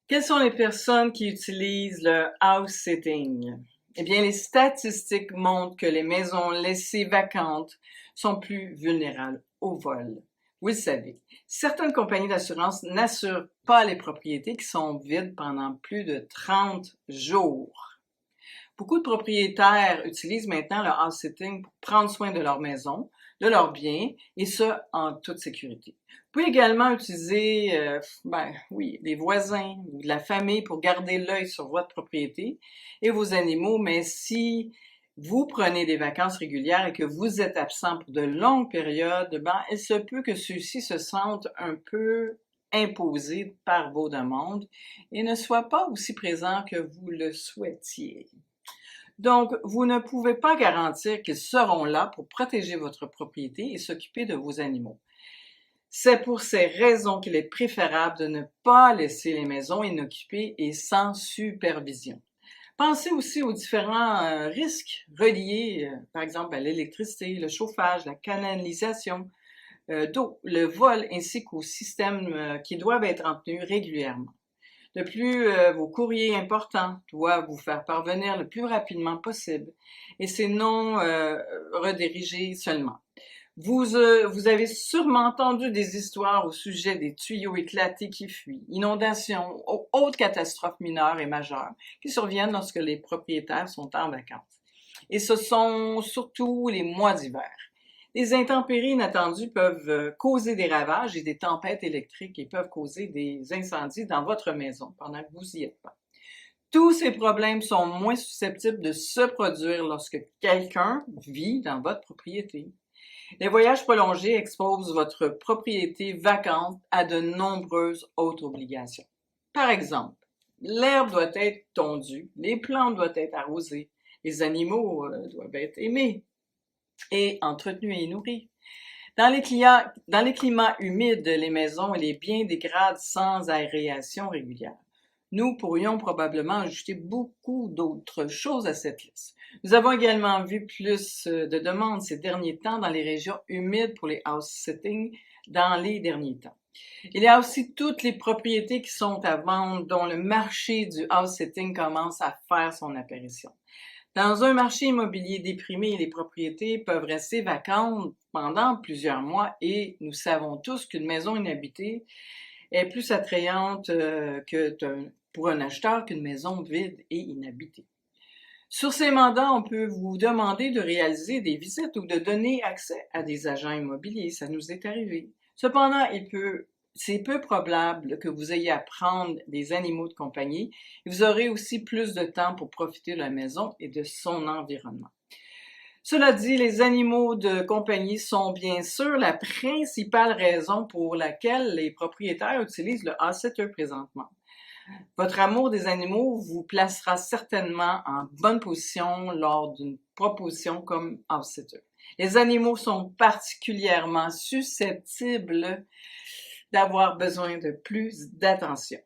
Quelles sont les personnes qui utilisent le house sitting? Eh bien, les statistiques montrent que les maisons laissées vacantes sont plus vulnérables au vol. Vous le savez, certaines compagnies d'assurance n'assurent pas les propriétés qui sont vides pendant plus de 30 jours. Beaucoup de propriétaires utilisent maintenant le house sitting pour prendre soin de leur maison, de leurs biens, et ce, en toute sécurité. Vous pouvez également utiliser, des voisins ou de la famille pour garder l'œil sur votre propriété et vos animaux, mais si vous prenez des vacances régulières et que vous êtes absent pour de longues périodes, il se peut que ceux-ci se sentent un peu imposés par vos demandes et ne soient pas aussi présents que vous le souhaitiez. Donc, vous ne pouvez pas garantir qu'ils seront là pour protéger votre propriété et s'occuper de vos animaux. C'est pour ces raisons qu'il est préférable de ne pas laisser les maisons inoccupées et sans supervision. Pensez aussi aux différents risques reliés, par exemple, à l'électricité, le chauffage, la canalisation d'eau, le vol ainsi qu'aux systèmes qui doivent être entretenus régulièrement. De plus, vos courriers importants doivent vous faire parvenir le plus rapidement possible et c'est non redirigé seulement. Vous avez sûrement entendu des histoires au sujet des tuyaux éclatés qui fuient, inondations, autres catastrophes mineures et majeures qui surviennent lorsque les propriétaires sont en vacances. Et ce sont surtout les mois d'hiver. Les intempéries inattendues peuvent causer des ravages et des tempêtes électriques et peuvent causer des incendies dans votre maison pendant que vous y êtes pas. Tous ces problèmes sont moins susceptibles de se produire lorsque quelqu'un vit dans votre propriété. Les voyages prolongés exposent votre propriété vacante à de nombreuses autres obligations. Par exemple, l'herbe doit être tondue, les plantes doivent être arrosées, les animaux doivent être aimés et entretenus et nourris. Dans les climats humides, les maisons et les biens dégradent sans aération régulière. Nous pourrions probablement ajouter beaucoup d'autres choses à cette liste. Nous avons également vu plus de demandes ces derniers temps dans les régions humides pour les house sitting dans les derniers temps. Il y a aussi toutes les propriétés qui sont à vendre dont le marché du house sitting commence à faire son apparition. Dans un marché immobilier déprimé, les propriétés peuvent rester vacantes pendant plusieurs mois et nous savons tous qu'une maison inhabitée est plus attrayante pour un acheteur qu'une maison vide et inhabitée. Sur ces mandats, on peut vous demander de réaliser des visites ou de donner accès à des agents immobiliers. Ça nous est arrivé. Cependant, c'est peu probable que vous ayez à prendre des animaux de compagnie et vous aurez aussi plus de temps pour profiter de la maison et de son environnement. Cela dit, les animaux de compagnie sont bien sûr la principale raison pour laquelle les propriétaires utilisent le house-sitter présentement. Votre amour des animaux vous placera certainement en bonne position lors d'une proposition comme house-sitter. Les animaux sont particulièrement susceptibles d'avoir besoin de plus d'attention.